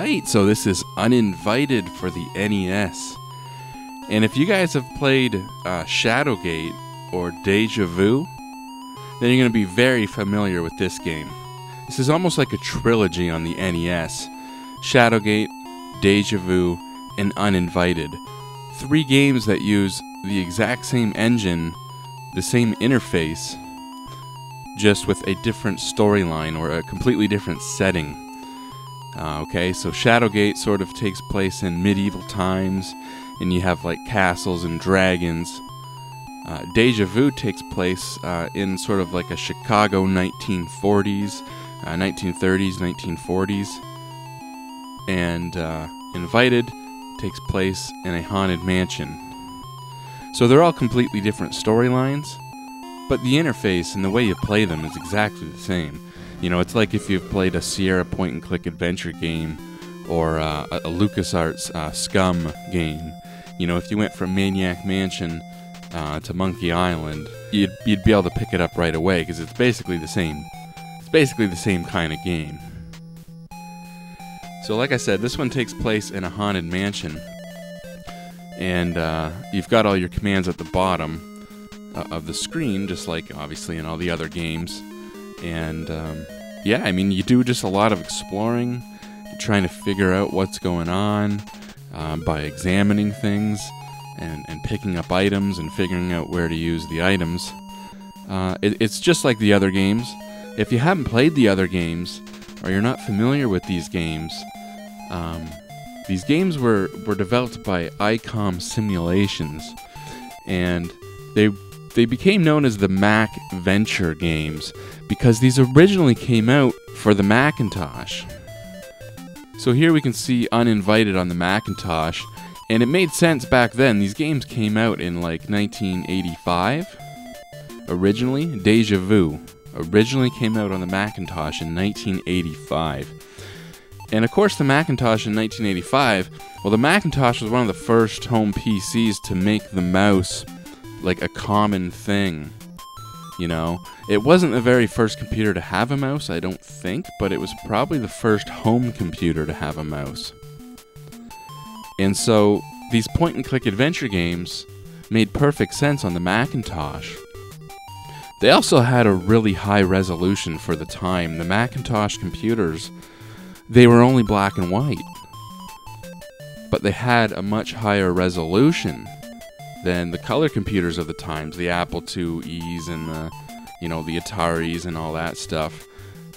Alright, so this is Uninvited for the NES. And if you guys have played Shadowgate or Deja Vu, then you're going to be very familiar with this game. This is almost like a trilogy on the NES. Shadowgate, Deja Vu, and Uninvited. 3 games that use the exact same engine, the same interface, just with a different storyline or a completely different setting. Okay, so Shadowgate sort of takes place in medieval times, and you have like castles and dragons. Deja Vu takes place in sort of like a Chicago 1940s, 1930s, 1940s. And Invited takes place in a haunted mansion. So they're all completely different storylines, but the interface and the way you play them is exactly the same. You know, it's like if you've played a Sierra point-and-click adventure game or a LucasArts Scum game. You know, if you went from Maniac Mansion to Monkey Island, you'd be able to pick it up right away because it's basically the same. It's basically the same kind of game. So, like I said, this one takes place in a haunted mansion, and you've got all your commands at the bottom of the screen, just like obviously in all the other games. And yeah, I mean, you do just a lot of exploring. You're trying to figure out what's going on by examining things and picking up items and figuring out where to use the items. It's just like the other games. If you haven't played the other games, or you're not familiar with these games were developed by ICOM Simulations, and they became known as the MacVenture games because these originally came out for the Macintosh. So here we can see Uninvited on the Macintosh, and it made sense back then. These games came out in like 1985 originally. Deja Vu originally came out on the Macintosh in 1985. And of course the Macintosh in 1985, well, the Macintosh was one of the first home PCs to make the mouse like a common thing. You know, it wasn't the very first computer to have a mouse, I don't think, but it was probably the first home computer to have a mouse. And so these point-and-click adventure games made perfect sense on the Macintosh. They also had a really high resolution for the time. The Macintosh computers, they were only black and white, but they had a much higher resolution than the color computers of the times, the Apple IIe's and the Ataris and all that stuff.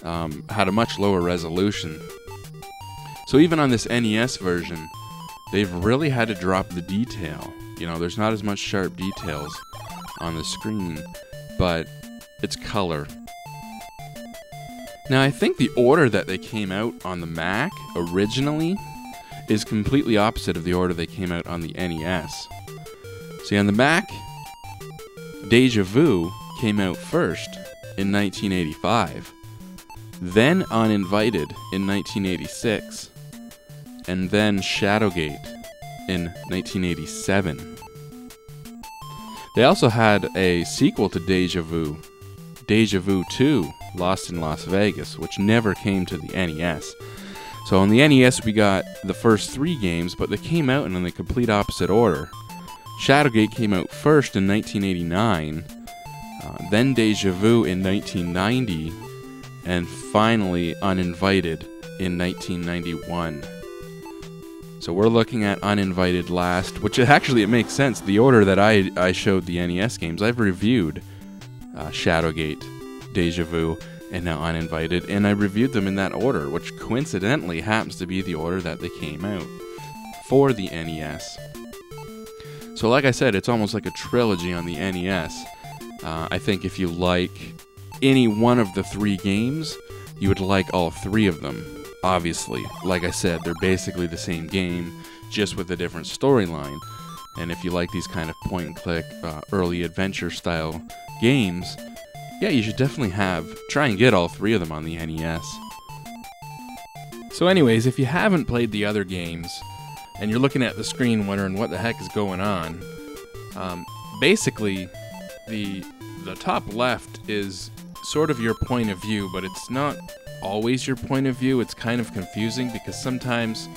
Had a much lower resolution. So even on this NES version, they've really had to drop the detail. You know, there's not as much sharp details on the screen, but it's color. Now, I think the order that they came out on the Mac originally is completely opposite of the order they came out on the NES. See, on the Mac, Deja Vu came out first in 1985, then Uninvited in 1986, and then Shadowgate in 1987. They also had a sequel to Deja Vu, Deja Vu 2, Lost in Las Vegas, which never came to the NES. So on the NES we got the first 3 games, but they came out in the complete opposite order. Shadowgate came out first in 1989, then Deja Vu in 1990, and finally Uninvited in 1991. So we're looking at Uninvited last, which actually it makes sense. The order that I showed the NES games, I've reviewed Shadowgate, Deja Vu, and now Uninvited, and I reviewed them in that order, which coincidentally happens to be the order that they came out for the NES. So like I said, it's almost like a trilogy on the NES. I think if you like any one of the 3 games, you would like all 3 of them. Obviously, like I said, they're basically the same game, just with a different storyline. And if you like these kind of point-and-click, early adventure-style games, yeah, you should definitely try and get all 3 of them on the NES. So anyways, if you haven't played the other games, and you're looking at the screen wondering what the heck is going on, basically, the top left is sort of your point of view, but it's not always your point of view. It's kind of confusing because sometimes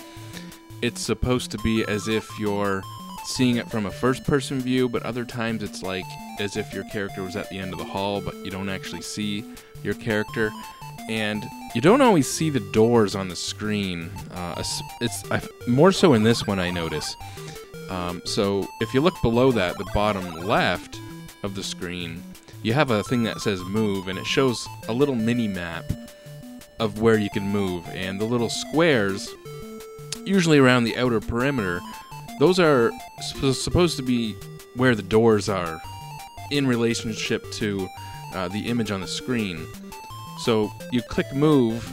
it's supposed to be as if you're seeing it from a first-person view, but other times it's like as if your character was at the end of the hall, but you don't actually see your character. And you don't always see the doors on the screen. More so in this one, I notice. So if you look below that, the bottom left of the screen, you have a thing that says move, and it shows a little mini-map of where you can move. And the little squares, usually around the outer perimeter, those are supposed to be where the doors are in relationship to the image on the screen. So you click move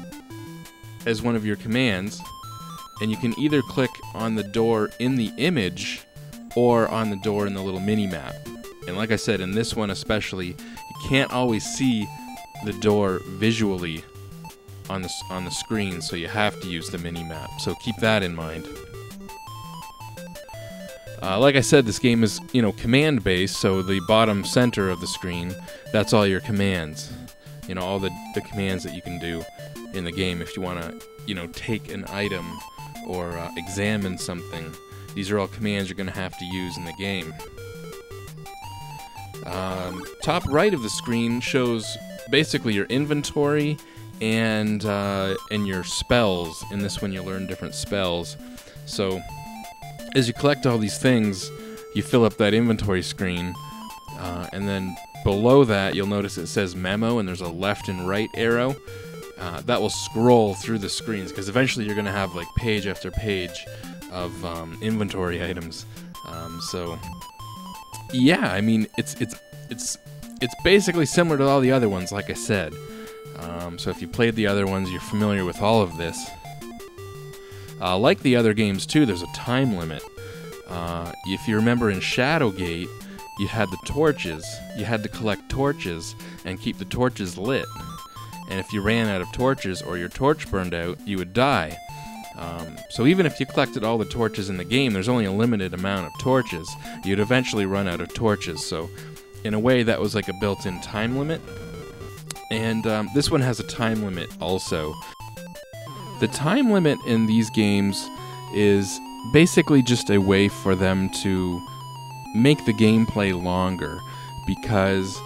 as one of your commands, and you can either click on the door in the image or on the door in the little mini-map. And like I said, in this one especially, you can't always see the door visually on the screen, so you have to use the mini-map. So keep that in mind. Like I said, this game is, command-based, so the bottom center of the screen, that's all your commands. All the commands that you can do in the game if you want to, take an item or examine something. These are all commands you're going to have to use in the game. Top right of the screen shows basically your inventory and your spells. In this one, you learn different spells. So as you collect all these things, you fill up that inventory screen, and then below that, you'll notice it says memo, and there's a left and right arrow. That will scroll through the screens, because eventually you're going to have like page after page of inventory items. So yeah, I mean, it's basically similar to all the other ones, like I said. So if you played the other ones, you're familiar with all of this. Like the other games too, there's a time limit. If you remember in Shadowgate, you had the torches. You had to collect torches and keep the torches lit. And if you ran out of torches or your torch burned out, you would die. So even if you collected all the torches in the game, there's only a limited amount of torches. You'd eventually run out of torches. So in a way, that was like a built-in time limit. And this one has a time limit also. The time limit in these games is basically just a way for them to make the gameplay longer, because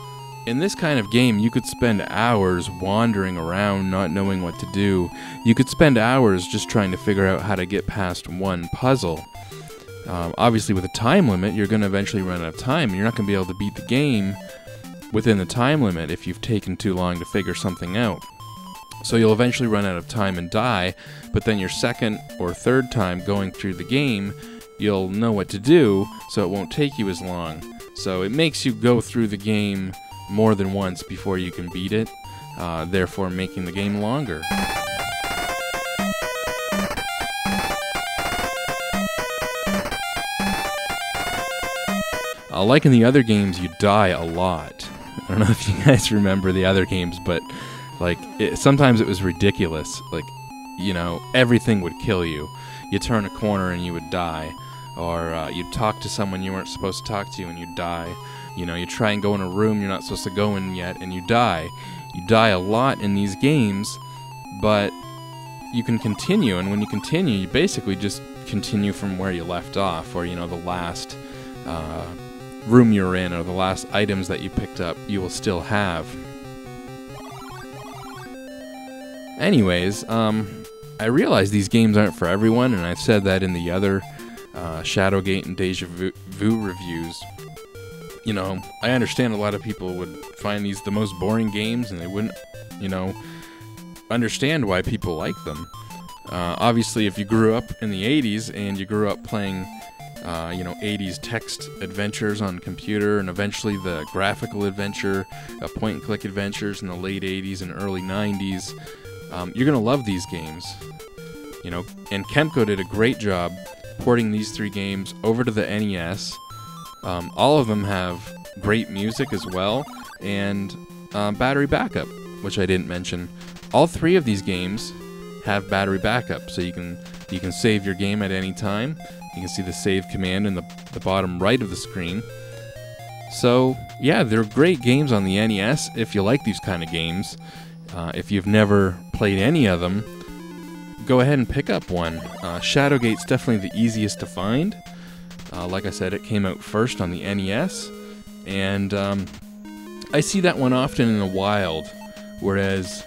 in this kind of game you could spend hours wandering around not knowing what to do. You could spend hours just trying to figure out how to get past one puzzle. Obviously with a time limit, you're going to eventually run out of time. You're not going to be able to beat the game within the time limit if you've taken too long to figure something out. So you'll eventually run out of time and die, but then your second or third time going through the game, you'll know what to do, so it won't take you as long. So it makes you go through the game more than once before you can beat it, therefore making the game longer. Like in the other games, you die a lot. I don't know if you guys remember the other games, but sometimes it was ridiculous. Everything would kill you. You turn a corner and you would die. Or you'd talk to someone you weren't supposed to talk to and you'd die. You try and go in a room you're not supposed to go in yet and you die. You die a lot in these games, but you can continue. And when you continue, you basically just continue from where you left off, or, the last room you're in, or the last items that you picked up, you will still have. Anyways, I realize these games aren't for everyone, and I've said that in the other Shadowgate and Deja Vu reviews. I understand a lot of people would find these the most boring games, and they wouldn't, understand why people like them. Obviously, if you grew up in the 80s and you grew up playing 80s text adventures on computer, and eventually the graphical adventure, point-and-click adventures in the late 80s and early 90s, you're going to love these games. And Kemco did a great job porting these three games over to the NES. All of them have great music as well, and battery backup, which I didn't mention. All three of these games have battery backup, so you can save your game at any time. You can see the save command in the bottom right of the screen. So yeah, they're great games on the NES if you like these kind of games. If you've never played any of them, go ahead and pick up one. Shadowgate's definitely the easiest to find. Like I said, it came out first on the NES, and I see that one often in the wild, whereas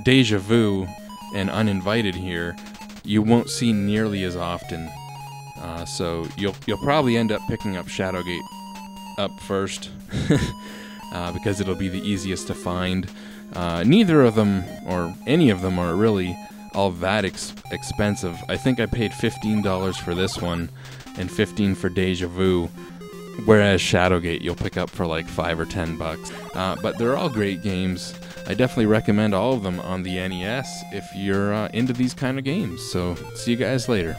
Deja Vu and Uninvited here, you won't see nearly as often. So you'll probably end up picking up Shadowgate up first because it'll be the easiest to find. Neither of them, or any of them, are really all that expensive. I think I paid $15 for this one and $15 for Deja Vu, whereas Shadowgate you'll pick up for like $5 or $10. But they're all great games. I definitely recommend all of them on the NES if you're into these kind of games. So see you guys later.